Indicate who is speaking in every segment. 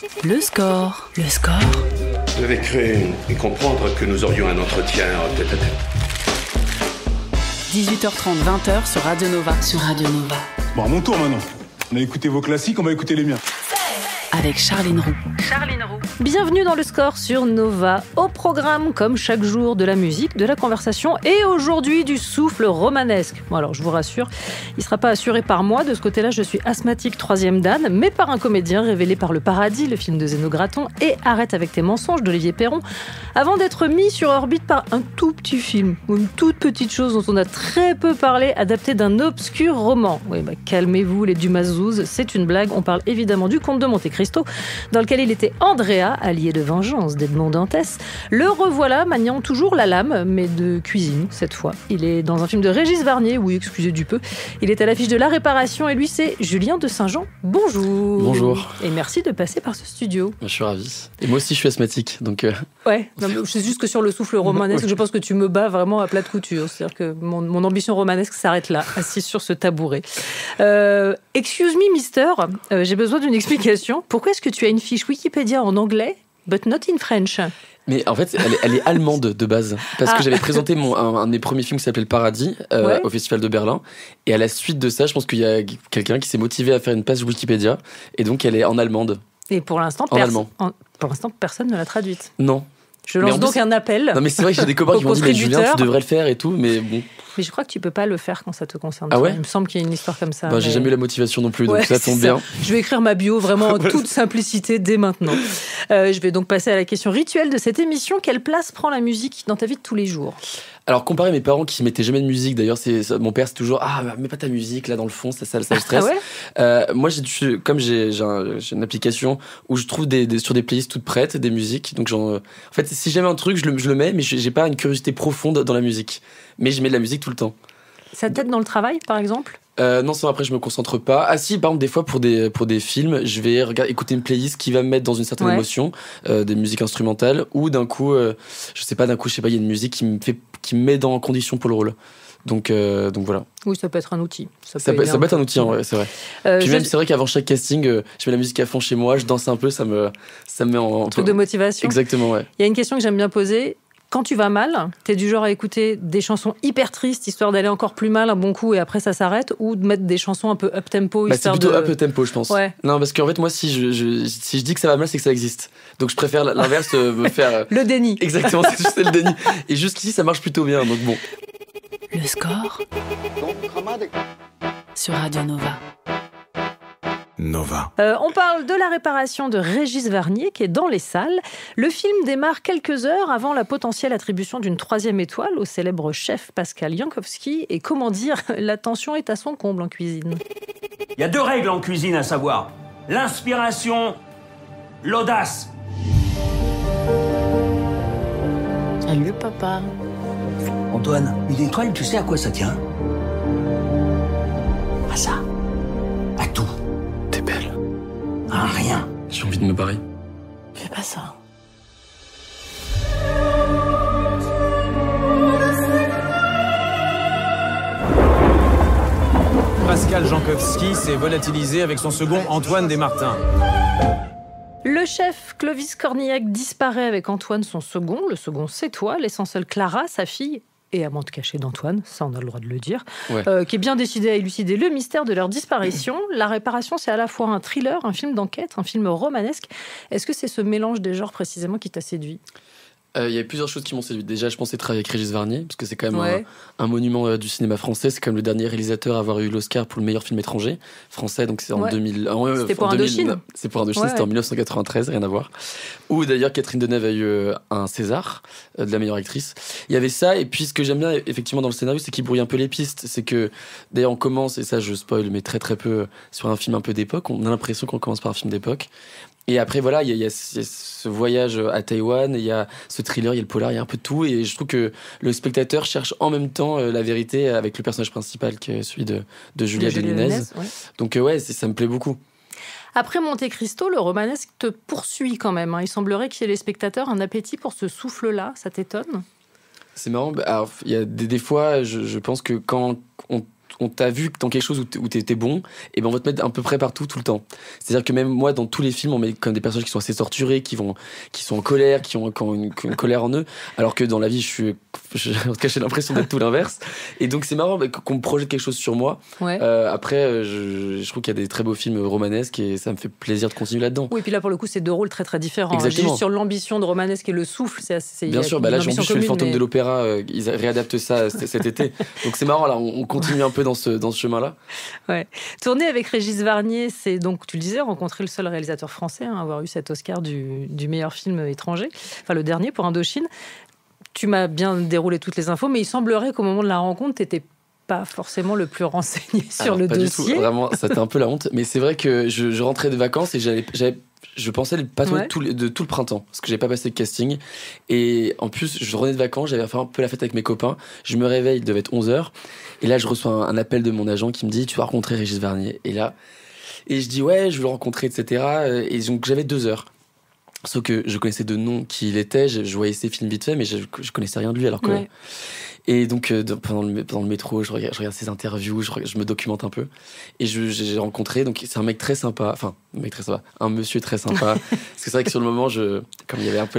Speaker 1: Le score. Le score.
Speaker 2: Vous devez cru et comprendre que nous aurions un entretien tête-à-tête.
Speaker 1: 18h30, 20h sur Radio Nova.
Speaker 3: Bon, à mon tour maintenant. On a écouté vos classiques, on va écouter les miens.
Speaker 1: Avec Charline Roux.
Speaker 4: Bienvenue dans le score sur Nova. Au programme, comme chaque jour, de la musique, de la conversation et aujourd'hui du souffle romanesque. Bon alors, je vous rassure, il ne sera pas assuré par moi. De ce côté-là, je suis asthmatique, 3e dan, mais par un comédien révélé par Le Paradis, le film de Zéno Graton, et Arrête avec tes mensonges d'Olivier Perron, avant d'être mis sur orbite par un tout petit film, ou une toute petite chose dont on a très peu parlé, adapté d'un obscur roman. Oui, calmez-vous les Dumas Zouz, c'est une blague. On parle évidemment du Comte de Monte-Cristo, dans lequel il était Andrea, allié de vengeance d'Edmond Dantès. Le revoilà, maniant toujours la lame, mais de cuisine cette fois. Il est dans un film de Régis Varnier, oui, excusez du peu. Il est à l'affiche de La Réparation et lui, c'est Julien de Saint-Jean. Bonjour.
Speaker 5: Bonjour.
Speaker 4: Et merci de passer par ce studio.
Speaker 5: Je suis ravi. Et moi aussi, je suis asthmatique, donc...
Speaker 4: Ouais, non, mais c'est juste que sur le souffle romanesque, je pense que tu me bats vraiment à plat de couture. C'est-à-dire que mon ambition romanesque s'arrête là, assise sur ce tabouret. Excuse me, mister, j'ai besoin d'une explication. Pourquoi est-ce que tu as une fiche Wikipédia en anglais, but not in French?
Speaker 5: Mais en fait, elle est allemande de base. Parce que j'avais présenté un de mes premiers films qui s'appelait Le Paradis au Festival de Berlin. Et à la suite de ça, je pense qu'il y a quelqu'un qui s'est motivé à faire une page Wikipédia. Et donc, elle est en allemande.
Speaker 4: Et pour l'instant, personne ne l'a traduite.
Speaker 5: Non.
Speaker 4: Je lance donc un appel.
Speaker 5: Non, mais c'est vrai que j'ai des copains qui m'ont dit, mais Julien, tu devrais le faire et tout, mais bon.
Speaker 4: Mais je crois que tu peux pas le faire quand ça te concerne.
Speaker 5: Ah ouais?
Speaker 4: Il me semble qu'il y a une histoire comme ça.
Speaker 5: J'ai jamais eu la motivation non plus, donc
Speaker 4: ouais,
Speaker 5: ça tombe bien.
Speaker 4: Je vais écrire ma bio vraiment en toute simplicité dès maintenant. Je vais donc passer à la question rituelle de cette émission. Quelle place prend la musique dans ta vie de tous les jours?
Speaker 5: Alors, comparé à mes parents qui mettaient jamais de musique, d'ailleurs, mon père, c'est toujours mets pas ta musique là dans le fond, ça le stresse.
Speaker 4: Ah ouais?
Speaker 5: Moi, j'ai une application où je trouve sur des playlists toutes prêtes, des musiques. Donc, en fait, si j'aime un truc, je le mets, mais j'ai pas une curiosité profonde dans la musique. Mais je mets de la musique tout le temps.
Speaker 4: Ça t'aide dans le travail, par exemple?
Speaker 5: Non, ça, après, je me concentre pas. Ah si, par exemple, des fois, pour des films, je vais écouter une playlist qui va me mettre dans une certaine émotion, des musiques instrumentales, ou d'un coup, il y a une musique qui me met dans condition pour le rôle. Donc voilà. Oui,
Speaker 4: ça peut être un outil.
Speaker 5: Ça peut être un outil, c'est vrai. Puis même, c'est vrai qu'avant chaque casting, je mets la musique à fond chez moi, je danse un peu, ça me met en...
Speaker 4: truc de motivation.
Speaker 5: Exactement, ouais.
Speaker 4: Il y a une question que j'aime bien poser. Quand tu vas mal, t'es du genre à écouter des chansons hyper tristes, histoire d'aller encore plus mal un bon coup et après ça s'arrête, ou de mettre des chansons un peu up-tempo, histoire
Speaker 5: c'est plutôt up-tempo, je pense. Ouais. Non, parce qu'en fait, moi, si je dis que ça va mal, c'est que ça existe. Donc je préfère l'inverse, me faire...
Speaker 4: Le déni.
Speaker 5: Exactement, c'est le déni. Et jusqu'ici, ça marche plutôt bien, donc bon.
Speaker 1: Le score sur Radio Nova.
Speaker 3: Nova.
Speaker 4: On parle de La Réparation de Régis Varnier qui est dans les salles. Le film démarre quelques heures avant la potentielle attribution d'une 3e étoile au célèbre chef Pascal Jankowski. Et comment dire, la tension est à son comble en cuisine.
Speaker 6: Il y a 2 règles en cuisine à savoir. L'inspiration, l'audace.
Speaker 1: Salut papa.
Speaker 6: Antoine, une étoile, tu sais à quoi ça tient? À ça. À tout.
Speaker 5: T'es belle.
Speaker 6: À rien.
Speaker 5: J'ai envie de me barrer.
Speaker 1: Fais pas ça.
Speaker 7: Pascal Jankowski s'est volatilisé avec son second Antoine Desmartins.
Speaker 4: Le chef Clovis Cornillac disparaît avec Antoine, son second. Le second, c'est toi, laissant seule Clara, sa fille, et amante cachée d'Antoine, ça on a le droit de le dire, qui est bien décidé à élucider le mystère de leur disparition. La Réparation, c'est à la fois un thriller, un film d'enquête, un film romanesque. Est-ce que c'est ce mélange des genres précisément qui t'a séduit ?
Speaker 5: Il y a plusieurs choses qui m'ont séduit. Déjà, je pensais travailler avec Régis Varnier, parce que c'est quand même un monument du cinéma français. C'est quand même le dernier réalisateur à avoir eu l'Oscar pour le meilleur film étranger français. Donc c'est en 2000.
Speaker 4: C'était pour Indochine.
Speaker 5: C'est pour Indochine, c'était en 1993, rien à voir. Où d'ailleurs Catherine Deneuve a eu un César de la meilleure actrice. Il y avait ça, et puis ce que j'aime bien effectivement dans le scénario, c'est qu'il brouille un peu les pistes. C'est que d'ailleurs on commence, et ça je spoil, mais très très peu, sur un film un peu d'époque. On a l'impression qu'on commence par un film d'époque. Et après, voilà, il y a ce voyage à Taïwan, il y a ce thriller, il y a le polar, il y a un peu de tout. Et je trouve que le spectateur cherche en même temps la vérité avec le personnage principal qui est celui de Julia Nunez. Ouais. Donc ça me plaît beaucoup.
Speaker 4: Après Monte-Cristo, le romanesque te poursuit quand même. Il semblerait qu'il y ait les spectateurs un appétit pour ce souffle-là. Ça t'étonne ?
Speaker 5: C'est marrant. Alors, il y a des fois, je pense que quand on t'a vu dans quelque chose où t'étais bon, et ben on va te mettre à peu près partout tout le temps. C'est-à-dire que même moi, dans tous les films, on met comme des personnages qui sont assez torturés, qui sont en colère, qui ont une colère en eux, alors que dans la vie, en tout cas, j'ai l'impression d'être tout l'inverse. Et donc c'est marrant qu'on me projette quelque chose sur moi.
Speaker 4: Ouais.
Speaker 5: Après, je trouve qu'il y a des très beaux films romanesques et ça me fait plaisir de continuer là-dedans.
Speaker 4: Oui, puis là pour le coup, c'est deux rôles très très différents.
Speaker 5: Exactement.
Speaker 4: Juste sur l'ambition de romanesque et le souffle, c'est
Speaker 5: Bien sûr, là, je fais le fantôme
Speaker 4: mais...
Speaker 5: de l'opéra, ils réadaptent ça cet été. Donc c'est marrant, là, on continue un peu dans ce chemin-là.
Speaker 4: Ouais. Tourner avec Régis Varnier, c'est donc, tu le disais, rencontrer le seul réalisateur français à avoir eu cet Oscar du meilleur film étranger, enfin le dernier pour Indochine. Tu m'as bien déroulé toutes les infos, mais il semblerait qu'au moment de la rencontre, tu n'étais pas forcément le plus renseigné sur le dossier.
Speaker 5: Du tout, vraiment, c'était un peu la honte. Mais c'est vrai que je rentrais de vacances et je pensais pas tourner de tout le printemps, parce que j'avais pas passé de casting. Et en plus, je revenais de vacances, j'avais fait un peu la fête avec mes copains. Je me réveille, il devait être 11h. Et là, je reçois un appel de mon agent qui me dit « Tu vas rencontrer Régis Varnier ». Et je dis « Ouais, je veux le rencontrer, etc. » Et donc, j'avais 2 heures. Sauf que je connaissais de nom qui il était, je voyais ses films vite fait, mais je connaissais rien de lui. Alors que...
Speaker 4: Ouais.
Speaker 5: Et donc, pendant le métro, je regarde ses interviews, je me documente un peu. Et j'ai rencontré, donc c'est un mec très sympa, un monsieur très sympa. Parce que c'est vrai que sur le moment, comme il y avait un peu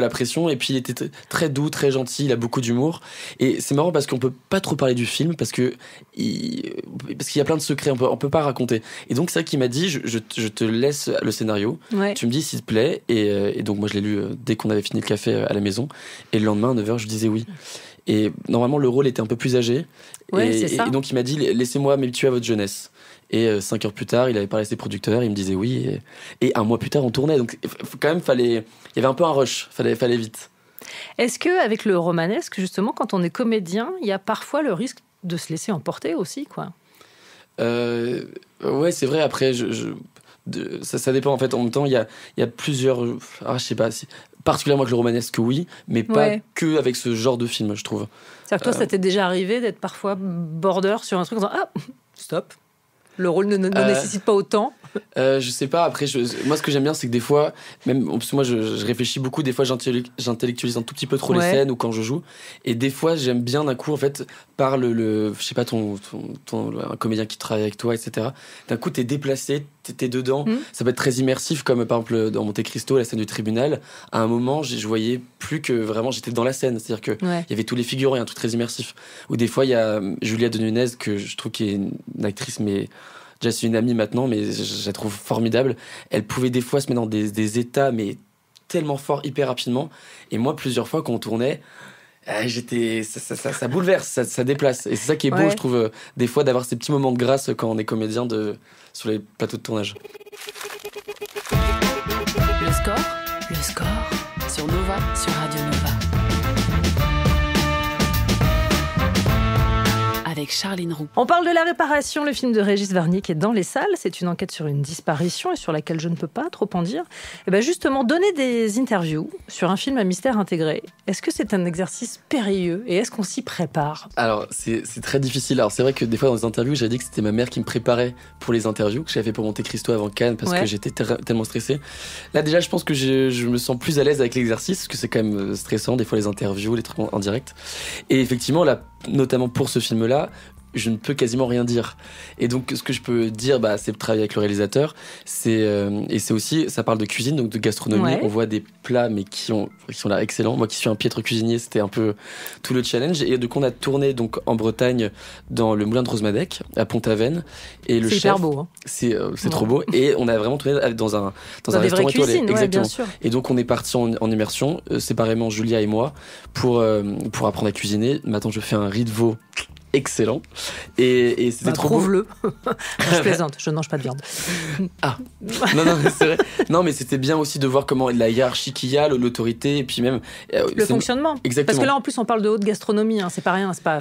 Speaker 5: la pression, et puis il était très doux, très gentil, il a beaucoup d'humour. Et c'est marrant parce qu'on peut pas trop parler du film, parce qu'il y a plein de secrets, on peut pas raconter. Et donc, c'est vrai qu'il m'a dit, je te laisse le scénario, tu me dis s'il te plaît. Et donc, moi, je l'ai lu dès qu'on avait fini le café à la maison. Et le lendemain, à 9h, je disais oui. Et normalement, le rôle était un peu plus âgé.
Speaker 4: Ouais,
Speaker 5: et donc, il m'a dit, laissez-moi m'habituer à votre jeunesse. Et 5 heures plus tard, il avait parlé à ses producteurs, il me disait oui. Et 1 mois plus tard, on tournait. Donc, quand même, il y avait un peu un rush. Fallait vite.
Speaker 4: Est-ce qu'avec le romanesque, justement, quand on est comédien, il y a parfois le risque de se laisser emporter aussi, quoi?
Speaker 5: Ouais, c'est vrai. Après, ça dépend. En fait, en même temps, il y a plusieurs... je sais pas si... Particulièrement avec le romanesque, oui, mais pas que avec ce genre de film, je trouve.
Speaker 4: C'est-à-dire que toi, ça t'est déjà arrivé d'être parfois border sur un truc en disant « Ah, stop !» Le rôle ne nécessite pas autant.
Speaker 5: Je sais pas. Après, moi, ce que j'aime bien, c'est que des fois, même moi, je réfléchis beaucoup. Des fois, j'intellectualise un tout petit peu trop les scènes ou quand je joue. Et des fois, j'aime bien d'un coup, en fait, par je sais pas, un comédien qui travaille avec toi, etc. D'un coup, t'es déplacé, t'es dedans. Ça peut être très immersif, comme par exemple dans Monte Cristo, la scène du tribunal. À un moment, je voyais plus que vraiment, j'étais dans la scène. C'est-à-dire que il y avait tous les figurants, il y a un truc très immersif. Ou des fois, il y a Julia de Nunez, que je trouve qui est une actrice, mais déjà, c'est une amie maintenant, mais je la trouve formidable. Elle pouvait des fois se mettre dans des états, mais tellement forts, hyper rapidement. Et moi, plusieurs fois, quand on tournait, ça bouleverse, ça déplace. Et c'est ça qui est beau, je trouve, des fois, d'avoir ces petits moments de grâce quand on est comédien sur les plateaux de tournage.
Speaker 1: Le score sur Nova, sur Radio Nova. Avec Charline Roux.
Speaker 4: On parle de La Réparation, le film de Régis Varnier qui est dans les salles. C'est une enquête sur une disparition et sur laquelle je ne peux pas trop en dire. Et bien justement, donner des interviews sur un film à mystère intégré, est-ce que c'est un exercice périlleux et est-ce qu'on s'y prépare?
Speaker 5: Alors, c'est très difficile. Alors, c'est vrai que des fois, dans les interviews, j'avais dit que c'était ma mère qui me préparait pour les interviews, que j'avais fait pour Monte Cristo avant Cannes parce que j'étais tellement stressé. Là, déjà, je pense que je me sens plus à l'aise avec l'exercice parce que c'est quand même stressant, des fois, les interviews, les trucs en direct. Et effectivement, là, notamment pour ce film-là, je ne peux quasiment rien dire. Et donc, ce que je peux dire, c'est travailler avec le réalisateur. Et c'est aussi, ça parle de cuisine, donc de gastronomie. On voit des plats, mais qui ont l'air excellents. Moi qui suis un piètre cuisinier, c'était un peu tout le challenge. Et donc, on a tourné donc, en Bretagne, dans le moulin de Rosmadec, à Pont-Aven. Et le chef,
Speaker 4: hyper beau. Hein.
Speaker 5: C'est trop beau. Et on a vraiment tourné dans un restaurant étoilé.
Speaker 4: Exactement. Bien sûr.
Speaker 5: Et donc, on est partis en immersion, séparément, Julia et moi, pour apprendre à cuisiner. Maintenant, je fais un riz de veau excellent et c'était trop beau.
Speaker 4: Prouve-le. Je plaisante, je ne mange pas de viande.
Speaker 5: Non, c'est vrai. Non, mais c'était bien aussi de voir comment la hiérarchie qu'il y a, l'autorité et puis même
Speaker 4: le fonctionnement.
Speaker 5: Exactement.
Speaker 4: Parce que là en plus on parle de haute gastronomie, c'est pas rien, c'est pas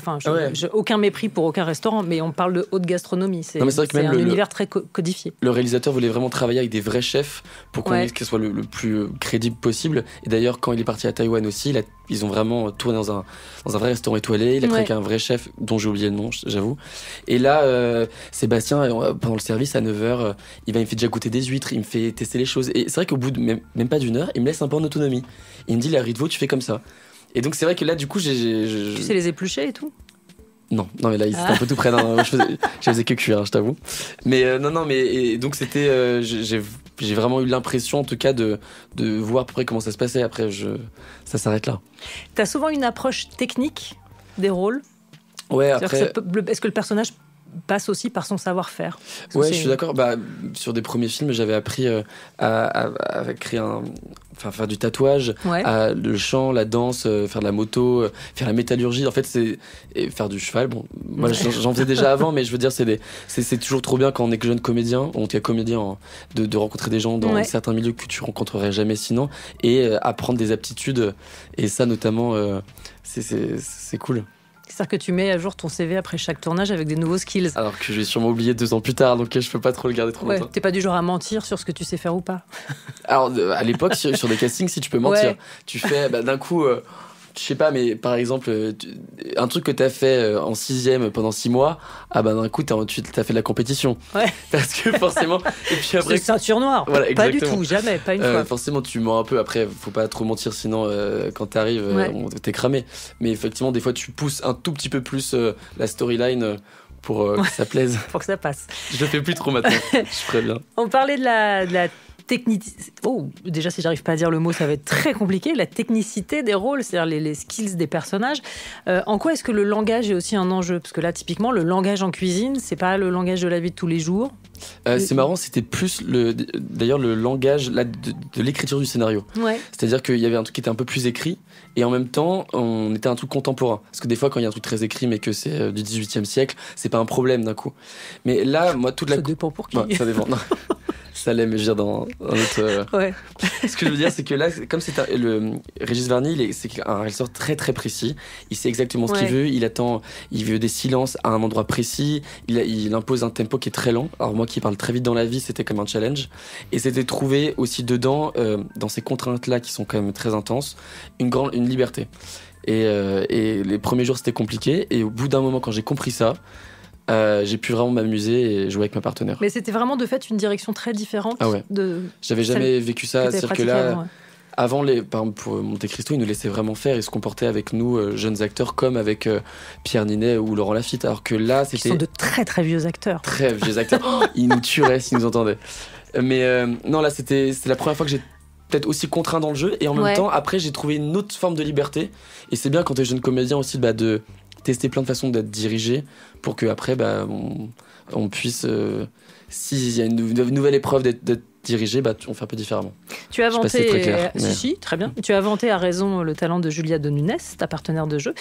Speaker 4: j'ai aucun mépris pour aucun restaurant, mais on parle de haute gastronomie, c'est un univers très codifié.
Speaker 5: Le réalisateur voulait vraiment travailler avec des vrais chefs pour que ce soit le plus crédible possible. Et d'ailleurs quand il est parti à Taïwan aussi, ils ont vraiment tourné dans un vrai restaurant étoilé, il a travaillé avec un vrai chef dont j'ai oublié le nom, j'avoue. Et là, Sébastien, pendant le service, à 9h, il me fait déjà goûter des huîtres, il me fait tester les choses. Et c'est vrai qu'au bout de même pas d'une heure, il me laisse un peu en autonomie. Il me dit, la riz de veau, tu fais comme ça. Et donc, c'est vrai que là, du coup,
Speaker 4: Tu sais les éplucher et tout?
Speaker 5: Non, mais là, c'était un peu tout près. Non, moi, je faisais que cuire, je t'avoue. Mais et donc c'était, j'ai vraiment eu l'impression, en tout cas, de voir à peu près comment ça se passait. Après, ça s'arrête là.
Speaker 4: T'as souvent une approche technique des rôles.
Speaker 5: Ouais, après.
Speaker 4: Est-ce que le personnage passe aussi par son savoir-faire?
Speaker 5: Ouais, je suis d'accord. Sur des premiers films, j'avais appris à créer faire du tatouage, le chant, la danse, faire de la moto, faire la métallurgie. En fait, et faire du cheval. Bon, moi, j'en faisais déjà avant, mais je veux dire, c'est toujours trop bien quand on est jeune comédien, on est comédien, de rencontrer des gens dans certains milieux que tu rencontrerais jamais sinon, et apprendre des aptitudes. Et ça, notamment, c'est cool.
Speaker 4: C'est-à-dire que tu mets à jour ton CV après chaque tournage avec des nouveaux skills.
Speaker 5: Alors que je vais sûrement oublier 2 ans plus tard, donc je peux pas trop le garder trop longtemps.
Speaker 4: T'es pas du genre à mentir sur ce que tu sais faire ou pas?
Speaker 5: Alors, à l'époque, sur des castings, si tu peux mentir, tu fais d'un coup, je sais pas, mais par exemple, un truc que t'as fait en 6e pendant 6 mois, d'un coup, t'as fait de la compétition. Ouais. Parce que forcément. Et puis après.
Speaker 4: C'est ceinture noire.
Speaker 5: Voilà,
Speaker 4: pas du tout, jamais, pas une fois.
Speaker 5: Forcément, tu mens un peu. Après, faut pas trop mentir, sinon, quand t'arrives, t'es cramé. Mais effectivement, des fois, tu pousses un tout petit peu plus la storyline pour que ça plaise.
Speaker 4: Pour que ça passe.
Speaker 5: Je le fais plus trop maintenant. Je préviens.
Speaker 4: On parlait de la technicité. Déjà, si j'arrive pas à dire le mot, ça va être très compliqué. La technicité des rôles, c'est-à-dire les skills des personnages. En quoi est-ce que le langage est aussi un enjeu? Parce que là, typiquement, le langage en cuisine, c'est pas le langage de la vie de tous les jours.
Speaker 5: C'est marrant, c'était plus d'ailleurs le langage de l'écriture du scénario. Ouais. C'est-à-dire qu'il y avait un truc qui était un peu plus écrit, et en même temps, on était un truc contemporain. Parce que des fois, quand il y a un truc très écrit, mais que c'est du 18e siècle, c'est pas un problème d'un coup. Mais là, moi,
Speaker 4: ça dépend pour qui.
Speaker 5: Ça dépend. Ça allait me dire dans un autre. Ouais. Ce que je veux dire, c'est que là, comme c'est le Régis Varny, c'est un réalisateur très très précis. Il sait exactement ce qu'il veut. Il veut des silences à un endroit précis. Il impose un tempo qui est très lent. Alors moi, qui parle très vite dans la vie, c'était comme un challenge. Et c'était trouver aussi dedans, dans ces contraintes-là qui sont quand même très intenses, une liberté. Et les premiers jours, c'était compliqué. Et au bout d'un moment, quand j'ai compris ça. J'ai pu vraiment m'amuser et jouer avec ma partenaire.
Speaker 4: Mais c'était vraiment de fait une direction très différente.
Speaker 5: Ah ouais. J'avais jamais vécu ça. C'est-à-dire que là, avant, par exemple, pour Monte Cristo, ils nous laissaient vraiment faire. Ils se comportaient avec nous, jeunes acteurs, comme avec Pierre Ninet ou Laurent Lafitte. Alors que là, c'était.
Speaker 4: Ils sont de très très vieux acteurs.
Speaker 5: Très vieux acteurs. Ils nous tueraient s'ils nous entendaient. Mais non, là, c'était la première fois que j'ai peut-être aussi contraint dans le jeu. Et en même temps, après, j'ai trouvé une autre forme de liberté. Et c'est bien quand t'es jeune comédien aussi de tester plein de façons d'être dirigé pour qu'après on puisse, s'il y a une nouvelle épreuve d'être dirigé, on fait un peu différemment.
Speaker 4: Tu as vanté,
Speaker 5: très clair,
Speaker 4: si, très bien. Tu as vanté à raison le talent de Julia de Nunes, ta partenaire de jeu.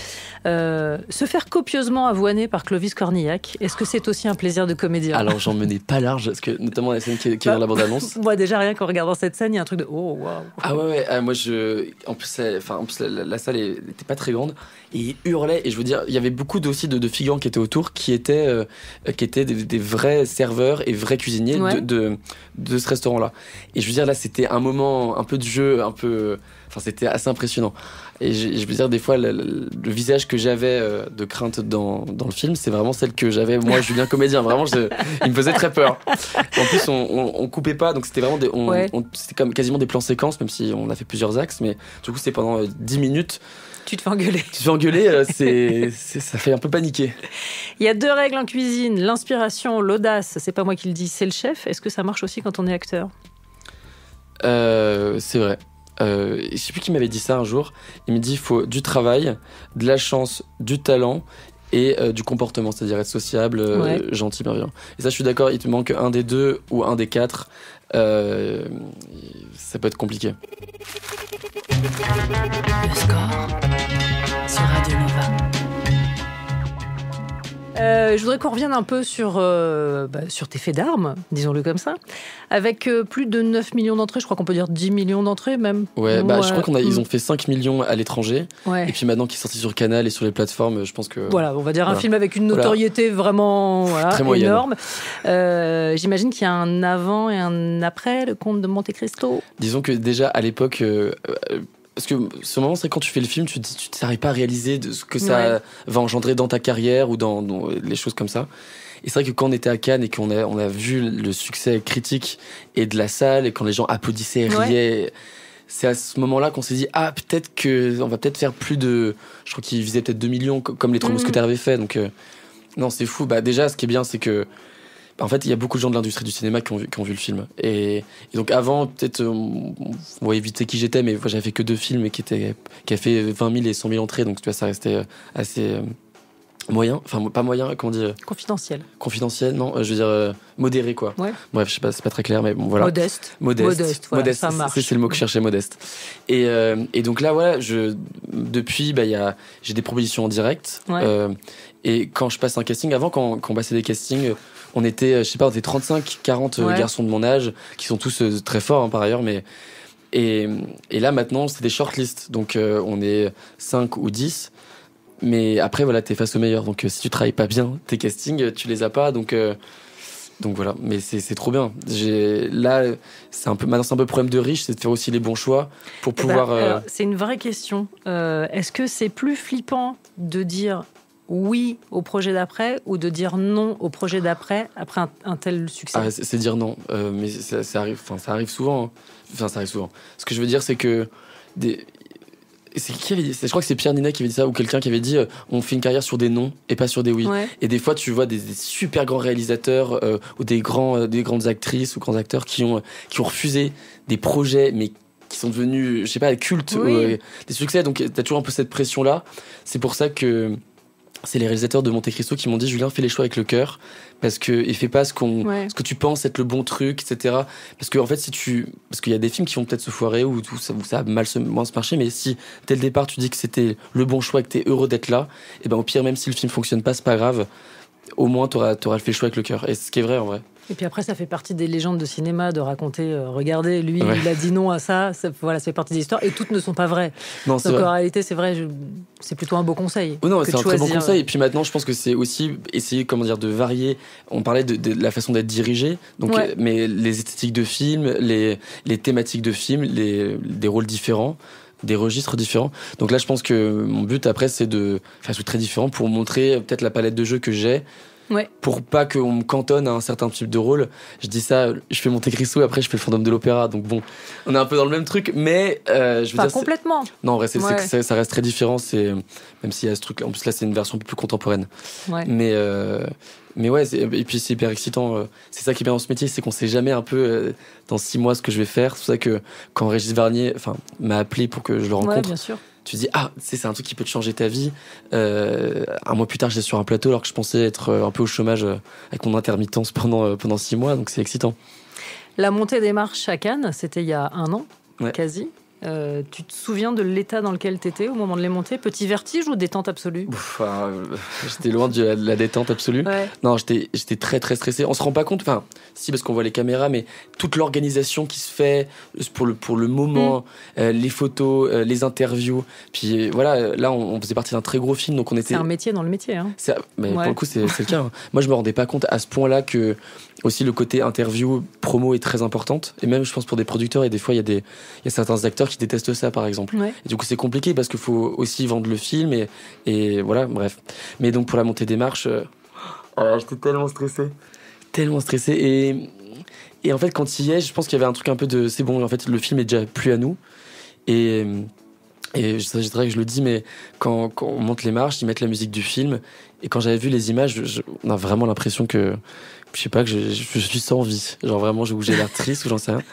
Speaker 4: Se faire copieusement avoiner par Clovis Cornillac, est-ce que c'est aussi un plaisir de comédien?
Speaker 5: Alors j'en menais pas large, parce que notamment la scène qui est dans la bande-annonce.
Speaker 4: Moi déjà rien qu'en regardant cette scène, il y a un truc de oh waouh.
Speaker 5: Ah ouais, moi en plus la salle était pas très grande et il hurlait, et je veux dire il y avait beaucoup aussi de figurants qui étaient autour, qui étaient des vrais serveurs et vrais cuisiniers de ce restaurant-là. Et je veux dire là c'était un moment un peu de jeu, c'était assez impressionnant. Et je veux dire, des fois, le visage que j'avais de crainte dans le film, c'est vraiment celle que j'avais, moi, Julien comédien. Vraiment, il me faisait très peur. En plus, on coupait pas, donc c'était vraiment c'était comme quasiment des plans séquences, même si on a fait plusieurs axes, mais du coup, c'est pendant 10 minutes.
Speaker 4: Tu te fais engueuler.
Speaker 5: Ça fait un peu paniquer.
Speaker 4: Il y a 2 règles en cuisine, l'inspiration, l'audace. C'est pas moi qui le dis, c'est le chef. Est-ce que ça marche aussi quand on est acteur?
Speaker 5: C'est vrai. Je sais plus qui m'avait dit ça un jour. Il me dit il faut du travail, de la chance, du talent et du comportement, c'est-à-dire être sociable, gentil, bienveillant. Et ça, je suis d'accord, il te manque un des 2 ou un des 4. Ça peut être compliqué.
Speaker 1: Le score sur Radio Nova.
Speaker 4: Je voudrais qu'on revienne un peu sur tes faits d'armes, disons-le comme ça. Avec plus de 9 millions d'entrées, je crois qu'on peut dire 10 millions d'entrées même.
Speaker 5: Ouais, je crois ils ont fait 5 millions à l'étranger. Ouais. Et puis maintenant qu'il est sorti sur Canal et sur les plateformes, je pense que...
Speaker 4: Voilà, on va dire un film avec une notoriété vraiment très énorme. J'imagine qu'il y a un avant et un après le Comte de Monte Cristo.
Speaker 5: Disons que déjà à l'époque... parce que ce moment, c'est quand tu fais le film, tu n'arrives pas à réaliser de ce que ça va engendrer dans ta carrière ou dans les choses comme ça. Et c'est vrai que quand on était à Cannes et qu'on a vu le succès critique et de la salle, et quand les gens applaudissaient et riaient, c'est à ce moment-là qu'on s'est dit peut-être que on va peut-être faire plus de, je crois qu'ils visaient peut-être 2 millions comme les Trois Mousquetaires avaient fait, donc non, c'est fou. Déjà, ce qui est bien, c'est que en fait, il y a beaucoup de gens de l'industrie du cinéma qui ont vu le film. Et donc avant, peut-être, on va éviter qui j'étais, mais j'avais fait que 2 films et qui a fait 20 000 et 100 000 entrées, donc tu vois, ça restait assez moyen. Enfin, pas moyen, comment on dit
Speaker 4: Confidentiel.
Speaker 5: Confidentiel, non, je veux dire modéré, quoi.
Speaker 4: Ouais.
Speaker 5: Bref, je sais pas, c'est pas très clair, mais bon, voilà.
Speaker 4: Modeste, voilà, ça marche.
Speaker 5: C'est le mot que je cherchais, modeste. Et donc là, voilà, depuis, j'ai des propositions en direct.
Speaker 4: Ouais.
Speaker 5: Et quand je passe un casting, avant, quand on passait des castings, on était, on était 35, 40 garçons de mon âge, qui sont tous très forts, par ailleurs, mais. Et là, maintenant, c'est des shortlists. Donc, on est 5 ou 10. Mais après, voilà, t'es face aux meilleurs. Donc, si tu travailles pas bien tes castings, tu les as pas. Donc voilà. Mais c'est trop bien. Là, maintenant, c'est un peu le problème de riche, c'est de faire aussi les bons choix pour pouvoir.
Speaker 4: Alors, c'est une vraie question. Est-ce que c'est plus flippant de dire oui au projet d'après ou de dire non au projet d'après après un tel succès?
Speaker 5: C'est dire non. Mais ça arrive. Enfin, ça arrive souvent. Hein. Enfin, ça arrive souvent. Ce que je veux dire, c'est que c'est qui avait dit ça ? Je crois que c'est Pierre Ninet qui avait dit ça, ou quelqu'un qui avait dit on fait une carrière sur des non et pas sur des oui.
Speaker 4: Ouais.
Speaker 5: Et des fois, tu vois des super grands réalisateurs ou des grandes actrices ou grands acteurs qui ont refusé des projets, mais qui sont devenus, je sais pas, cultes, ou des succès. Donc, t'as toujours un peu cette pression-là. C'est pour ça que c'est les réalisateurs de Monte Cristo qui m'ont dit Julien, fais les choix avec le cœur, parce que fais pas ce que tu penses être le bon truc, etc. Parce que en fait, parce qu'il y a des films qui vont peut-être se foirer ou ça va moins se marcher, mais si dès le départ tu dis que c'était le bon choix, que t'es heureux d'être là, et au pire, même si le film fonctionne pas, c'est pas grave. Au moins, t'auras fait le choix avec le cœur. Et ce qui est vrai en vrai.
Speaker 4: Et puis après, ça fait partie des légendes de cinéma de raconter, regardez, lui, il a dit non à ça. Voilà, ça fait partie des histoires et toutes ne sont pas vraies.
Speaker 5: Non,
Speaker 4: donc en réalité, c'est vrai, c'est plutôt un beau conseil.
Speaker 5: Non, c'est un très bon conseil. Et puis maintenant, je pense que c'est aussi essayer, de varier. On parlait de la façon d'être dirigé, donc, mais les esthétiques de films, les thématiques de films, des rôles différents, des registres différents. Donc là, je pense que mon but après, c'est de faire un truc très différent pour montrer peut-être la palette de jeux que j'ai.
Speaker 4: Ouais.
Speaker 5: Pour pas qu'on me cantonne à un certain type de rôle. Je dis ça, je fais Monte Cristo, après je fais le Fantôme de l'Opéra, donc bon, on est un peu dans le même truc, mais je veux
Speaker 4: pas
Speaker 5: dire,
Speaker 4: complètement.
Speaker 5: Non, en vrai, ça reste très différent. Même s'il y a ce truc, en plus là, c'est une version un peu plus contemporaine. Ouais. Mais ouais, et puis c'est hyper excitant. C'est ça qui est bien dans ce métier, c'est qu'on sait jamais un peu dans 6 mois ce que je vais faire. C'est pour ça que quand Régis Varnier, m'a appelé pour que je le rencontre.
Speaker 4: Bien sûr.
Speaker 5: Tu te dis, c'est un truc qui peut te changer ta vie. Un mois plus tard, j'étais sur un plateau alors que je pensais être un peu au chômage avec mon intermittence pendant 6 mois, donc c'est excitant.
Speaker 4: La montée des marches à Cannes, c'était il y a 1 an, quasi. Tu te souviens de l'état dans lequel tu étais au moment de les monter ? Petit vertige ou détente absolue ?
Speaker 5: J'étais loin de la détente absolue.
Speaker 4: Ouais.
Speaker 5: Non, j'étais très très stressé. On se rend pas compte, si, parce qu'on voit les caméras, mais toute l'organisation qui se fait pour le moment, les photos, les interviews. Puis voilà, là on faisait partie d'un très gros film, donc on était.
Speaker 4: C'est un métier dans le métier. Hein.
Speaker 5: Mais pour le coup, c'est le cas. Hein. Moi, je me rendais pas compte à ce point-là que aussi le côté interview, promo est très importante. Et même, je pense, pour des producteurs, et des fois, il y a certains acteurs qui détestent ça, par exemple. Ouais. Et du coup, c'est compliqué parce qu'il faut aussi vendre le film et voilà, bref. Mais donc, pour la montée des marches, j'étais tellement stressé. Et en fait, quand il y est, je pense qu'il y avait un truc un peu de c'est bon, en fait, le film est déjà plus à nous. Et c'est vrai que je le dis, mais quand on monte les marches, ils mettent la musique du film. Et quand j'avais vu les images, on a vraiment l'impression que, je sais pas, que je suis sans vie. Genre vraiment, j'ai l'air triste ou j'en sais rien.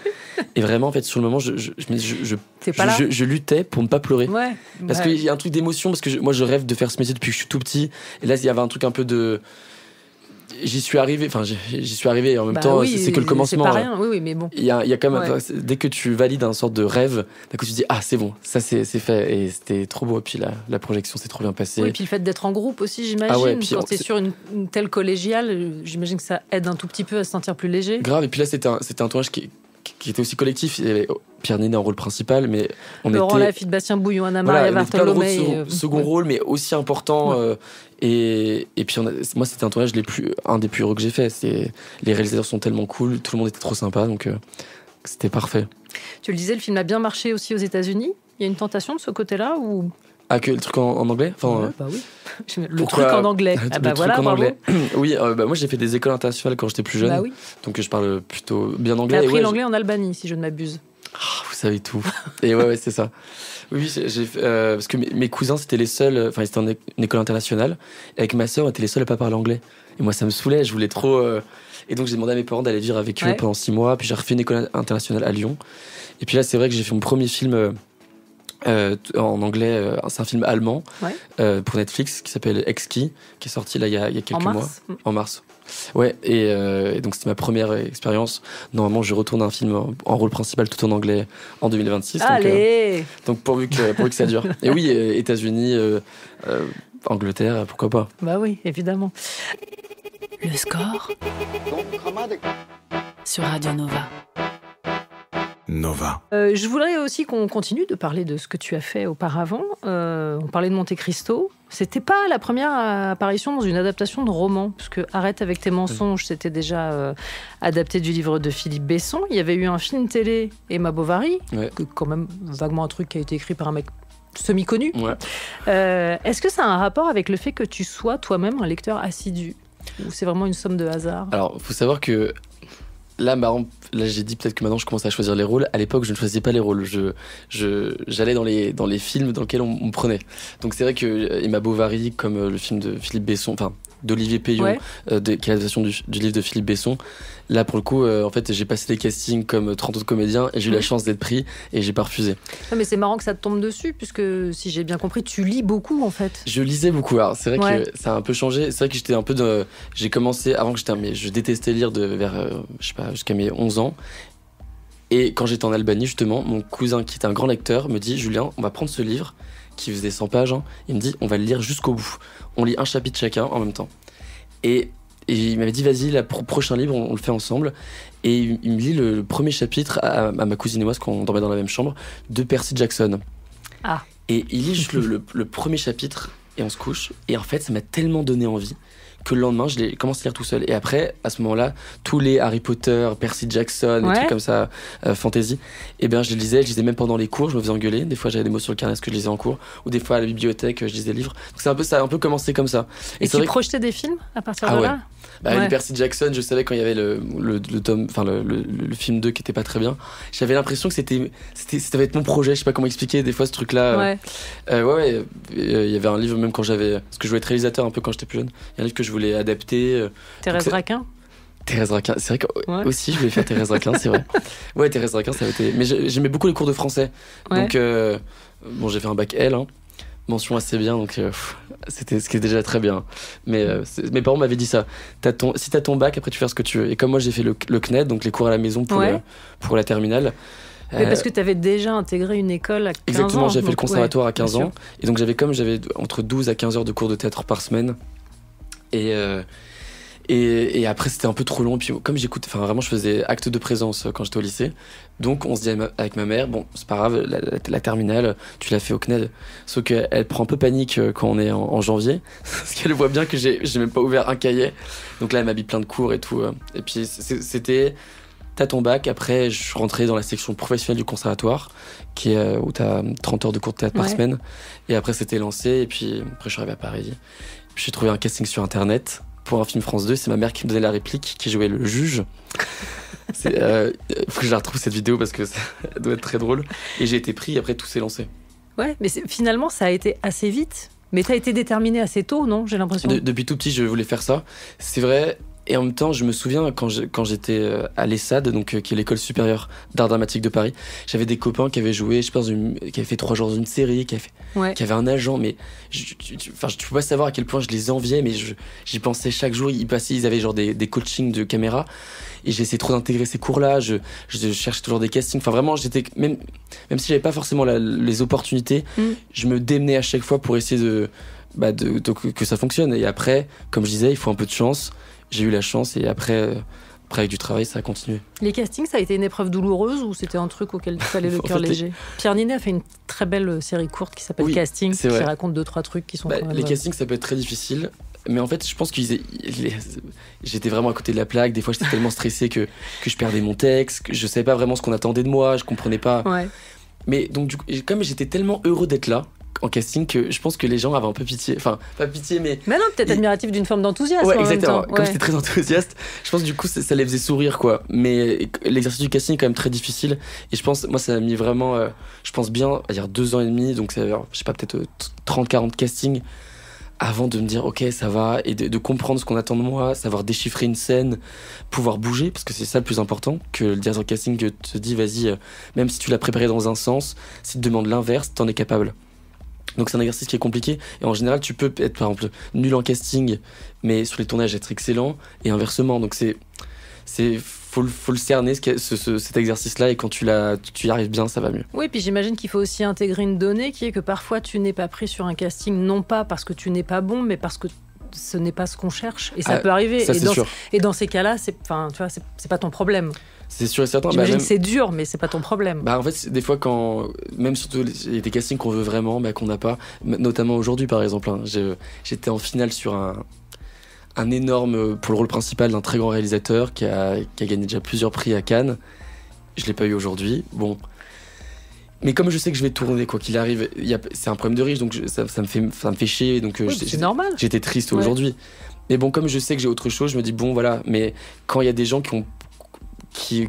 Speaker 5: Et vraiment, en fait, sur le moment, je luttais pour ne pas pleurer.
Speaker 4: Ouais,
Speaker 5: parce qu'il y a un truc d'émotion, parce que moi, je rêve de faire ce métier depuis que je suis tout petit. Et là, il y avait un truc un peu de... J'y suis arrivé et en même temps, c'est que le commencement.
Speaker 4: C'est pas rien, oui, mais bon.
Speaker 5: Il y a quand même, dès que tu valides un sorte de rêve, d'un coup tu te dis, c'est bon, ça c'est fait. Et c'était trop beau. Et puis la projection s'est trop bien passée.
Speaker 4: Oui, et puis le fait d'être en groupe aussi, j'imagine. Quand t'es sur une telle collégiale, j'imagine que ça aide un tout petit peu à se sentir plus léger.
Speaker 5: Grave, et puis là, c'était un tournage qui était aussi collectif. Il y avait Pierre Ninet en rôle principal, mais
Speaker 4: Laurent Lafitte, Bastien Bouillon, Anna Maria Bartholomé.
Speaker 5: Second rôle, mais aussi important. Ouais. Et puis moi, c'était un tournage un des plus heureux que j'ai fait. Les réalisateurs sont tellement cool, tout le monde était trop sympa, donc c'était parfait.
Speaker 4: Tu le disais, le film a bien marché aussi aux États-Unis. Il y a une tentation de ce côté-là ou...
Speaker 5: que le truc en anglais,
Speaker 4: oui. Le truc en anglais.
Speaker 5: En anglais. Oui, moi j'ai fait des écoles internationales quand j'étais plus jeune, donc je parle plutôt bien anglais.
Speaker 4: T'as appris l'anglais en Albanie, si je ne m'abuse.
Speaker 5: savait tout. Et ouais, c'est ça. Oui, parce que mes cousins, c'était les seuls... Enfin, ils étaient en une école internationale. Et avec ma sœur, on était les seuls à pas parler anglais. Et moi, ça me saulait, je voulais trop... Et donc, j'ai demandé à mes parents d'aller vivre avec eux pendant 6 mois. Puis j'ai refait une école internationale à Lyon. Et puis là, c'est vrai que j'ai fait mon premier film... en anglais, c'est un film allemand pour Netflix qui s'appelle Ex-Ski, qui est sorti là il y a quelques mois. En mars. Ouais, et donc c'était ma première expérience. Normalement, je retourne un film en rôle principal tout en anglais en 2026.
Speaker 4: Allez
Speaker 5: donc pourvu que ça dure. Et oui, États-Unis, Angleterre, pourquoi pas.
Speaker 4: Bah oui, évidemment.
Speaker 1: Le score sur Radio Nova.
Speaker 3: Nova.
Speaker 4: Je voudrais aussi qu'on continue de parler de ce que tu as fait auparavant. On parlait de Monte Cristo. C'était pas la première apparition dans une adaptation de roman, parce que Arrête avec tes mensonges, c'était déjà adapté du livre de Philippe Besson. Il y avait eu un film télé, Emma Bovary, quand même vaguement un truc qui a été écrit par un mec semi-connu. Est-ce que ça a un rapport avec le fait que tu sois toi-même un lecteur assidu, ou c'est vraiment une somme de hasard?
Speaker 5: Alors, faut savoir que là, j'ai dit peut-être que maintenant je commence à choisir les rôles. À l'époque, je ne choisissais pas les rôles. J'allais dans les films dans lesquels on me prenait. Donc c'est vrai que Emma Bovary, comme le film de Philippe Besson, enfin d'Olivier Payon, qui est l'adaptation du livre de Philippe Besson. Là, pour le coup, en fait, j'ai passé des castings comme 30 autres comédiens et j'ai eu la chance d'être pris et j'ai pas refusé.
Speaker 4: Non, mais c'est marrant que ça te tombe dessus, puisque si j'ai bien compris, tu lis beaucoup en fait.
Speaker 5: Je lisais beaucoup. Alors, c'est vrai que ça a un peu changé. C'est vrai que j'étais un peu j'ai commencé avant que mais je détestais lire vers, je sais pas, jusqu'à mes 11 ans. Et quand j'étais en Albanie, justement, mon cousin, qui était un grand lecteur, me dit: Julien, on va prendre ce livre qui faisait 100 pages. Hein. Il me dit: on va le lire jusqu'au bout. On lit un chapitre chacun en même temps. Et il m'avait dit: vas-y, le prochain livre, on le fait ensemble. Et il me lit le premier chapitre à ma cousine et moi, parce qu'on dormait dans la même chambre, de Percy Jackson. Et il lit juste le premier chapitre et on se couche. Et en fait, ça m'a tellement donné envie que le lendemain, je l'ai commencé à lire tout seul. Et après, à ce moment-là, tous les Harry Potter, Percy Jackson, des trucs comme ça, fantasy, et bien, je les lisais même pendant les cours, je me faisais engueuler. Des fois, j'avais des mots sur le carnet parce que je lisais en cours, ou des fois à la bibliothèque, je lisais des livres. Donc ça a un peu commencé comme ça.
Speaker 4: Et tu projetais des films à partir de là?
Speaker 5: Les Percy Jackson, je savais quand il y avait le tome, enfin le film 2 qui était pas très bien. J'avais l'impression que ça va être mon projet. Je sais pas comment expliquer des fois ce truc-là. Il y avait un livre même parce que je voulais être réalisateur un peu quand j'étais plus jeune. Il y a un livre que je voulais adapter.
Speaker 4: Thérèse Raquin.
Speaker 5: Thérèse Raquin, c'est vrai que aussi je voulais faire Thérèse Raquin, c'est vrai. Ouais, Thérèse Raquin, ça avait été. Mais j'aimais beaucoup les cours de français. Donc j'ai fait un bac L. Hein. Mention assez bien, donc c'était ce qui est déjà très bien. Mais mes parents m'avaient dit ça. Si t'as ton bac, après tu fais ce que tu veux. Et comme moi j'ai fait le CNED, donc les cours à la maison pour la terminale.
Speaker 4: Mais parce que t'avais déjà intégré une école à 15 ans.
Speaker 5: Exactement, j'ai fait le conservatoire à 15 ans. Et donc j'avais entre 12 à 15 heures de cours de théâtre par semaine. Et après c'était un peu trop long. Et puis comme vraiment je faisais acte de présence quand j'étais au lycée. Donc on se dit avec ma mère, bon c'est pas grave, la terminale tu l'as fait au CNED. Sauf qu'elle prend un peu panique quand on est en janvier, parce qu'elle voit bien que j'ai même pas ouvert un cahier. Donc là elle m'habille plein de cours et tout. Et puis c'était, t'as ton bac, après je suis rentré dans la section professionnelle du conservatoire, où t'as 30 heures de cours de théâtre par semaine. Et après c'était lancé, et puis après je suis arrivé à Paris. Puis j'ai trouvé un casting sur internet pour un film France 2, c'est ma mère qui me donnait la réplique, qui jouait le juge. Faut que je la retrouve cette vidéo parce que ça doit être très drôle. Et j'ai été pris, après tout s'est lancé. Ouais,
Speaker 4: mais finalement ça a été assez vite. Mais t'as été déterminé assez tôt, non? J'ai l'impression.
Speaker 5: Depuis tout petit, je voulais faire ça. C'est vrai. Et en même temps, je me souviens quand j'étais à l'ESSAD, donc qui est l'école supérieure d'art dramatique de Paris, j'avais des copains qui avaient joué, je pense, qui avaient fait 3 jours dans une série, qui avaient un agent, mais je peux pas savoir à quel point je les enviais, mais j'y pensais chaque jour. Ils avaient genre des coachings de caméra, et j'essayais trop d'intégrer ces cours-là. Je cherchais toujours des castings. Enfin, vraiment, j'étais même si j'avais pas forcément les opportunités, je me démenais à chaque fois pour essayer que ça fonctionne. Et après, comme je disais, il faut un peu de chance. J'ai eu la chance, et après avec du travail, ça a continué.
Speaker 4: Les castings, ça a été une épreuve douloureuse ou c'était un truc auquel il fallait le cœur léger? Pierre Ninet a fait une très belle série courte qui s'appelle Casting, qui raconte 2-3 trucs qui sont quand même...
Speaker 5: Les castings, ça peut être très difficile, mais en fait, je pense j'étais vraiment à côté de la plaque. Des fois, j'étais tellement stressé que je perdais mon texte, que je savais pas vraiment ce qu'on attendait de moi, je comprenais pas. Mais donc, comme j'étais tellement heureux d'être là, en casting que je pense que les gens avaient un peu pitié. Enfin, pas pitié, mais.
Speaker 4: Mais non, peut-être admiratif d'une forme d'enthousiasme.
Speaker 5: Ouais,
Speaker 4: en
Speaker 5: exactement.
Speaker 4: même temps.
Speaker 5: Comme j'étais très enthousiaste, je pense du coup ça les faisait sourire, quoi. Mais l'exercice du casting est quand même très difficile. Et je pense, moi, ça m'a mis vraiment, je pense bien, à dire 2 ans et demi, donc ça veut dire, je sais pas, peut-être 30-40 castings avant de me dire ok ça va et de comprendre ce qu'on attend de moi, savoir déchiffrer une scène, pouvoir bouger parce que c'est ça le plus important, que le directeur de casting te dit vas-y, même si tu l'as préparé dans un sens, s'il te demande l'inverse, t'en es capable. Donc c'est un exercice qui est compliqué et en général tu peux être par exemple nul en casting mais sur les tournages être excellent et inversement, donc faut le cerner cet exercice-là et quand tu y arrives bien, ça va mieux.
Speaker 4: Oui, puis j'imagine qu'il faut aussi intégrer une donnée qui est que parfois tu n'es pas pris sur un casting non pas parce que tu n'es pas bon, mais parce que ce n'est pas ce qu'on cherche et ça peut arriver.
Speaker 5: Ça,
Speaker 4: et dans ces cas-là, c'est pas ton problème.
Speaker 5: C'est sûr et certain.
Speaker 4: J'imagine que c'est dur, mais c'est pas ton problème.
Speaker 5: En fait, des fois, même surtout il y a des castings qu'on veut vraiment, qu'on n'a pas, notamment aujourd'hui par exemple. J'étais en finale sur un énorme, pour le rôle principal d'un très grand réalisateur qui a gagné déjà plusieurs prix à Cannes. Je l'ai pas eu aujourd'hui. Bon. Mais comme je sais que je vais tourner, quoi qu'il arrive, c'est un problème de riche, donc ça me fait chier. Donc
Speaker 4: c'est normal.
Speaker 5: J'étais triste aujourd'hui. Mais bon, comme je sais que j'ai autre chose, je me dis bon voilà. Mais quand il y a des gens qui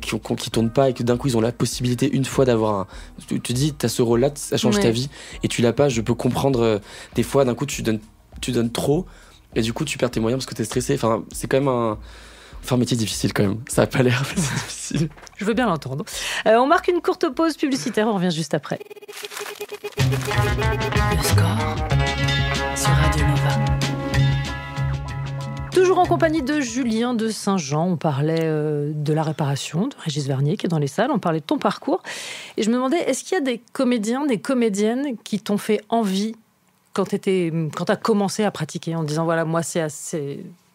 Speaker 5: tournent pas et que d'un coup ils ont la possibilité une fois d'avoir tu dis t'as ce rôle là, ça change ta vie et tu l'as pas, je peux comprendre des fois d'un coup tu donnes trop et du coup tu perds tes moyens parce que t'es stressé. Enfin c'est quand même un métier difficile quand même, ça a pas l'air mais c'est difficile.
Speaker 4: Je veux bien l'entendre. On marque une courte pause publicitaire, on revient juste après.
Speaker 1: Le score sur Radio Nova.
Speaker 4: Toujours en compagnie de Julien de Saint-Jean, on parlait de la réparation, de Régis Vernier qui est dans les salles, on parlait de ton parcours. Et je me demandais, est-ce qu'il y a des comédiens, des comédiennes qui t'ont fait envie quand t'as commencé à pratiquer en disant voilà, moi c'est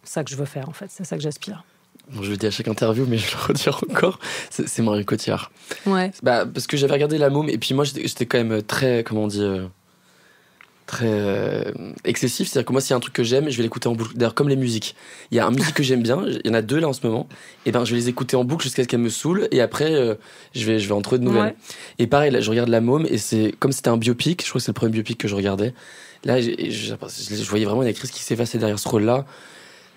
Speaker 4: ça que je veux faire en fait, c'est ça que j'aspire?
Speaker 5: Bon, je le dis à chaque interview, mais je le redire encore, c'est Marion Cotillard.
Speaker 4: Ouais.
Speaker 5: Parce que j'avais regardé La Môme et puis moi j'étais quand même très, comment on dit... très excessif, c'est-à-dire que moi s'il y a un truc que j'aime, je vais l'écouter en boucle. D'ailleurs comme les musiques, il y a une musique que j'aime bien, il y en a 2 là en ce moment, et je vais les écouter en boucle jusqu'à ce qu'elles me saulent et après je vais en trouver de nouvelles. Et pareil là, je regarde La Môme et c'est comme c'était un biopic, je crois que c'est le premier biopic que je regardais. Là je voyais vraiment une actrice qui s'effaçait derrière ce rôle-là.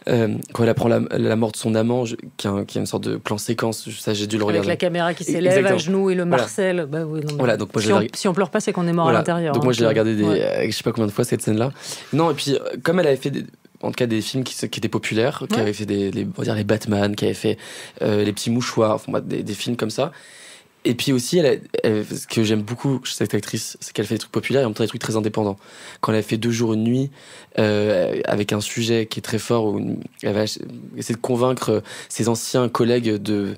Speaker 5: Quand elle apprend la mort de son amant, qui a une sorte de plan séquence, ça j'ai dû le regarder.
Speaker 4: Avec la caméra qui s'élève à genoux et le Marcel. Voilà.
Speaker 5: Voilà, donc moi,
Speaker 4: si on pleure pas, c'est qu'on est mort à l'intérieur.
Speaker 5: Donc moi je l'ai regardé je sais pas combien de fois cette scène-là. Non, et puis comme elle avait fait en tout cas des films qui étaient populaires, qui avaient fait on va dire les Batman, qui avaient fait les petits mouchoirs, des films comme ça. Et puis aussi, ce que j'aime beaucoup chez cette actrice, c'est qu'elle fait des trucs populaires et en même temps des trucs très indépendants. Quand elle a fait 2 jours, 1 nuit, avec un sujet qui est très fort, où elle va essayer de convaincre ses anciens collègues de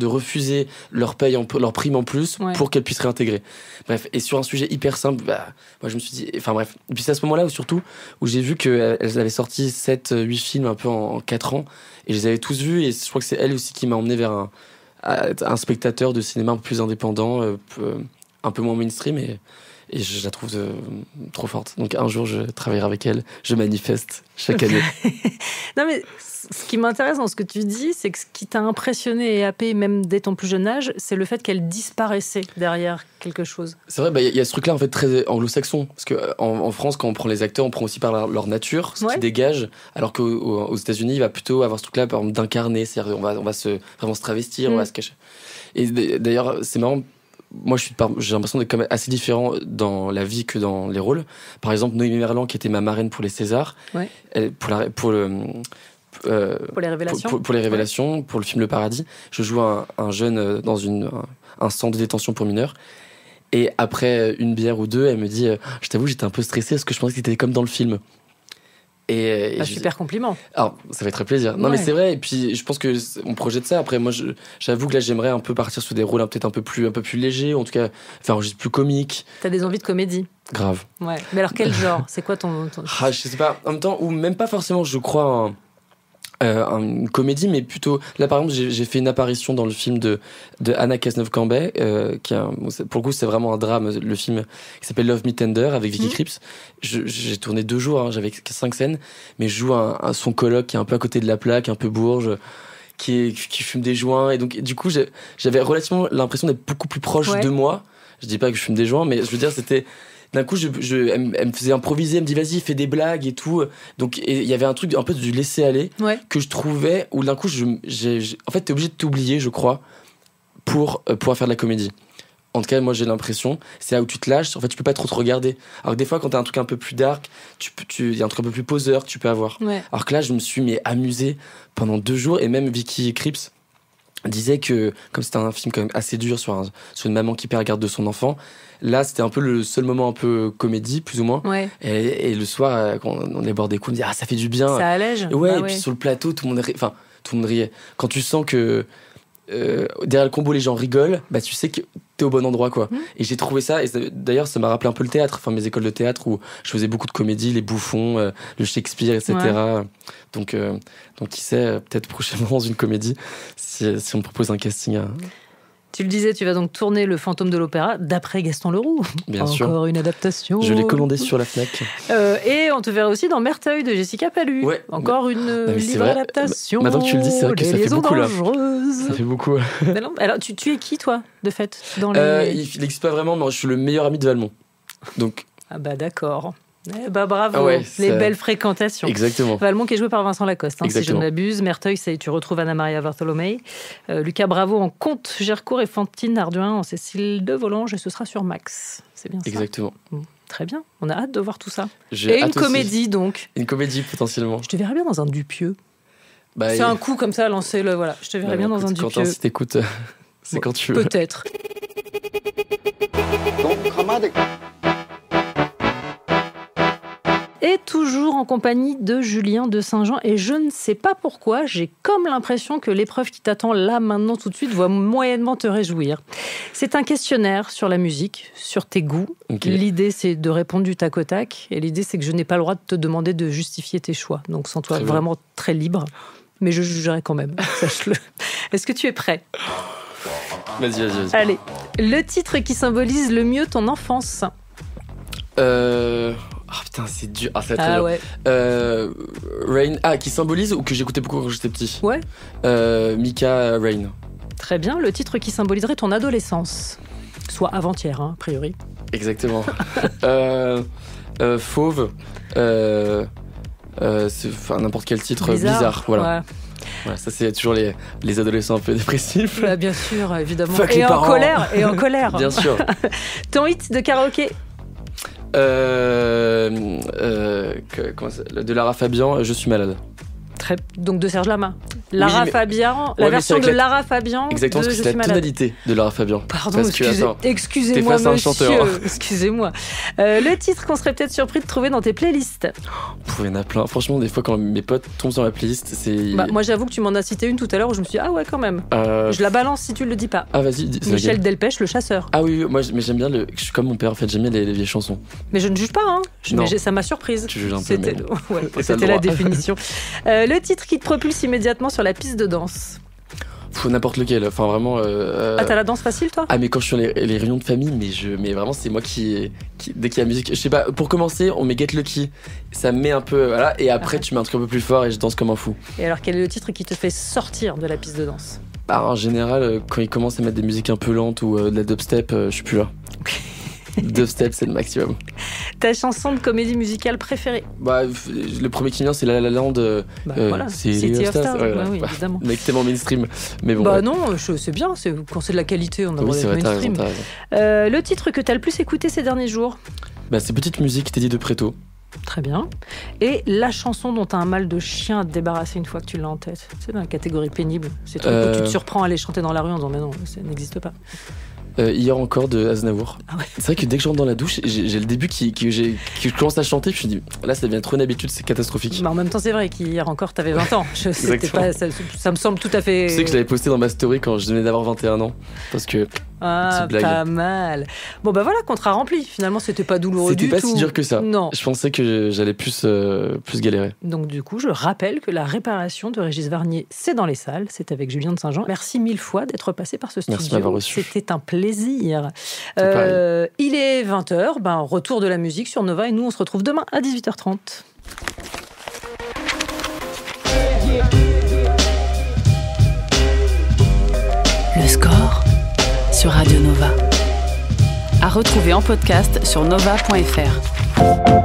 Speaker 5: refuser leur prime en plus pour qu'elle puisse réintégrer. Bref, et sur un sujet hyper simple, moi je me suis dit, enfin bref. Et puis c'est à ce moment-là où j'ai vu qu'elle avait sorti 7-8 films un peu en 4 ans et je les avais tous vus et je crois que c'est elle aussi qui m'a emmené vers un spectateur de cinéma un peu plus indépendant, un peu moins mainstream et je la trouve trop forte. Donc un jour je travaillerai avec elle, je manifeste chaque année.
Speaker 4: Non mais ce qui m'intéresse dans ce que tu dis, c'est que ce qui t'a impressionné et happé même dès ton plus jeune âge, c'est le fait qu'elle disparaissait derrière quelque chose. C'est
Speaker 5: vrai, il y a ce truc-là en fait très anglo-saxon, parce que en France, quand on prend les acteurs, on prend aussi par leur nature, ce qui dégage, alors qu'aux États-Unis, il va plutôt avoir ce truc-là, par exemple, d'incarner, c'est-à-dire on va vraiment se travestir, on va se cacher. Et d'ailleurs, c'est marrant. Moi, j'ai l'impression d'être quand même assez différent dans la vie que dans les rôles. Par exemple, Noémie Merlan, qui était ma marraine pour les Césars, pour les révélations, pour le film Le Paradis, je joue un jeune dans un centre de détention pour mineurs. Et après 1 bière ou 2, elle me dit je t'avoue, j'étais un peu stressée parce que je pensais que t'étais comme dans le film. Et
Speaker 4: super compliment. Alors,
Speaker 5: ça fait très plaisir. Non, mais c'est vrai. Et puis, je pense qu'on projette ça. Après, moi, j'avoue que là, j'aimerais un peu partir sur des rôles peut-être un peu plus légers, en tout cas, faire un registre plus comique.
Speaker 4: T'as des envies de comédie?
Speaker 5: Grave.
Speaker 4: Ouais. Mais alors, quel genre? C'est quoi ton...
Speaker 5: Je sais pas. En même temps, ou même pas forcément, je crois, une comédie, mais plutôt... Là, par exemple, j'ai fait une apparition dans le film de Anna Cazeneuve-Cambay, pour le coup, c'est vraiment un drame, le film qui s'appelle Love Me Tender, avec Vicky Krieps. J'ai tourné 2 jours, j'avais 5 scènes, mais je joue son coloc qui est un peu à côté de la plaque, un peu bourge, qui fume des joints, et donc, du coup, j'avais relativement l'impression d'être beaucoup plus proche de moi. Je dis pas que je fume des joints, mais je veux dire, c'était. D'un coup, elle me faisait improviser, elle me dit vas-y, fais des blagues et tout. Donc, il y avait un truc un peu du laisser-aller que je trouvais, où d'un coup, en fait, t'es obligé de t'oublier, je crois, pour pouvoir faire de la comédie. En tout cas, moi, j'ai l'impression, c'est là où tu te lâches. En fait, tu peux pas trop te regarder. Alors que des fois, quand t'as un truc un peu plus dark, il y a un truc un peu plus poseur que tu peux avoir. Ouais. Alors que là, je me suis amusé pendant 2 jours, et même Vicky Krieps disait que, comme c'était un film quand même assez dur sur une maman qui perd la garde de son enfant, là c'était un peu le seul moment un peu comédie plus ou moins. Ouais. Et le soir quand on est bord des coups, on me dit ça fait du bien. Ça
Speaker 4: allège.
Speaker 5: Ouais. Et puis sur le plateau tout le monde riait. Quand tu sens que derrière le combo les gens rigolent, bah tu sais que t'es au bon endroit quoi. Et j'ai trouvé ça, et d'ailleurs ça m'a rappelé un peu le théâtre, mes écoles de théâtre où je faisais beaucoup de comédie, les Bouffons, le Shakespeare, etc. Ouais. Donc qui sait, peut-être prochainement dans une comédie si on me propose un casting.
Speaker 4: Tu le disais, tu vas donc tourner Le Fantôme de l'Opéra d'après Gaston Leroux.
Speaker 5: Bien sûr.
Speaker 4: Encore une adaptation.
Speaker 5: Je l'ai commandé sur la Fnac.
Speaker 4: Et on te verra aussi dans Merteuil de Jessica Pallu. Ouais. Encore une libre adaptation.
Speaker 5: Maintenant que tu le dis, c'est vrai que ça fait beaucoup là. Ça fait beaucoup.
Speaker 4: Alors, tu es qui toi, de fait dans
Speaker 5: il n'existe pas vraiment, mais je suis le meilleur ami de Valmont. Donc.
Speaker 4: Ah bah d'accord. Bravo, les belles fréquentations.
Speaker 5: Exactement.
Speaker 4: Valmont qui est joué par Vincent Lacoste, si je ne m'abuse. Merteuil, tu retrouves Anna-Maria Bartholomei. Lucas Bravo en Comte Gercourt et Fantine Ardouin en Cécile de Volanges, et ce sera sur Max. C'est bien ça.
Speaker 5: Exactement.
Speaker 4: Très bien, on a hâte de voir tout ça. Et une comédie aussi. Donc.
Speaker 5: Une comédie potentiellement.
Speaker 4: Je te verrais bien dans un Dupieux. C'est un coup comme ça, lancer le. Voilà, je te verrais bien dans un Dupieux.
Speaker 5: Quentin, si t'écoutes, c'est quand tu veux.
Speaker 4: Peut-être. Et toujours en compagnie de Julien de Saint-Jean. Et je ne sais pas pourquoi, j'ai comme l'impression que l'épreuve qui t'attend là, maintenant, tout de suite, va moyennement te réjouir. C'est un questionnaire sur la musique, sur tes goûts. Okay. L'idée, c'est de répondre du tac au tac. Et l'idée, c'est que je n'ai pas le droit de te demander de justifier tes choix. Donc, sens-toi vraiment très libre. Mais je jugerai quand même, sache-le. Est-ce que tu es prêt ?
Speaker 5: Vas-y.
Speaker 4: Allez, le titre qui symbolise le mieux ton enfance.
Speaker 5: Ah putain, c'est dur. Ah, c'est très dur. Ouais. Rain. Qui symbolise ou que j'écoutais beaucoup quand j'étais petit.
Speaker 4: Ouais.
Speaker 5: Mika, Rain.
Speaker 4: Très bien. Le titre qui symboliserait ton adolescence. Soit avant-hier, a priori.
Speaker 5: Exactement. Fauve. C'est n'importe quel titre bizarre. Voilà. Ouais. Voilà, ça c'est toujours les adolescents un peu dépressifs.
Speaker 4: Bah, bien sûr, évidemment.
Speaker 5: Fuck les parents.
Speaker 4: Et en colère.
Speaker 5: Bien sûr.
Speaker 4: Ton hit de karaoké.
Speaker 5: De Lara Fabian, Je suis malade.
Speaker 4: Donc de Serge Lama. Lara Fabian, la version de Lara Fabian.
Speaker 5: Exactement, parce que c'est la tonalité de Lara Fabian.
Speaker 4: Pardon, excusez-moi, monsieur. Excusez-moi. Le titre qu'on serait peut-être surpris de trouver dans tes playlists.
Speaker 5: Il y en a plein. Franchement, des fois, quand mes potes tombent sur ma playlist, c'est.
Speaker 4: Moi, j'avoue que tu m'en as cité une tout à l'heure où je me suis dit, ah ouais, quand même. Je la balance si tu le dis pas.
Speaker 5: Ah, vas-y.
Speaker 4: Michel Delpech, Le Chasseur.
Speaker 5: Ah oui, mais j'aime bien je suis comme mon père, en fait, j'aime bien les vieilles chansons.
Speaker 4: Mais je ne juge pas, hein. Mais ça m'a surprise.
Speaker 5: Tu juges un peu.
Speaker 4: C'était la définition. Le titre qui te propulse immédiatement sur la piste de danse.
Speaker 5: N'importe lequel, enfin vraiment.
Speaker 4: T'as la danse facile toi ?
Speaker 5: Ah mais quand je suis sur les réunions de famille, mais vraiment c'est moi qui dès qu'il y a la musique, je sais pas. Pour commencer, on met Get Lucky, ça me met un peu voilà, et après tu mets un truc un peu plus fort et je danse comme un fou.
Speaker 4: Et alors quel est le titre qui te fait sortir de la piste de danse ?
Speaker 5: En général, quand ils commencent à mettre des musiques un peu lentes ou de la dubstep, je suis plus là. Dubstep, c'est le maximum.
Speaker 4: Ta chanson de comédie musicale préférée ?
Speaker 5: Le premier qui vient, c'est La La Land.
Speaker 4: Voilà,
Speaker 5: c'est
Speaker 4: City of Stars. Oui, évidemment.
Speaker 5: Mec, tellement mainstream. Mais bon,
Speaker 4: non, c'est bien. Quand c'est de la qualité, on a le droit d'être mainstream.
Speaker 5: T'as raison.
Speaker 4: Le titre que t'as le plus écouté ces derniers jours ?
Speaker 5: C'est Petite Musique, Teddy de Préto.
Speaker 4: Très bien. Et la chanson dont t'as un mal de chien à te débarrasser une fois que tu l'as en tête ? C'est dans la catégorie pénible. C'est truc où tu te surprends à aller chanter dans la rue en disant mais non, ça n'existe pas.
Speaker 5: Hier encore de Aznavour.
Speaker 4: Ah ouais.
Speaker 5: C'est vrai que dès que je rentre dans la douche, j'ai le début que je commence à chanter, puis je me dis là ça devient trop une habitude, c'est catastrophique.
Speaker 4: En même temps c'est vrai qu'hier encore t'avais 20 ans. Ça me semble tout à fait.
Speaker 5: Tu sais que je l'avais posté dans ma story quand je venais d'avoir 21 ans. Parce que.
Speaker 4: Pas mal. Bon voilà, contrat rempli. Finalement c'était pas douloureux du tout.
Speaker 5: C'était pas si dur que ça.
Speaker 4: Non.
Speaker 5: Je pensais que j'allais plus galérer.
Speaker 4: Donc du coup je rappelle que la réparation de Régis Varnier c'est dans les salles, c'est avec Julien de Saint-Jean. Merci 1000 fois d'être passé par ce studio.
Speaker 5: Merci de m'avoir reçu.
Speaker 4: C'était un plaisir. Il est 20h, retour de la musique sur Nova et nous on se retrouve demain à 18h30.
Speaker 1: Le score sur Radio Nova. retrouver en podcast sur nova.fr.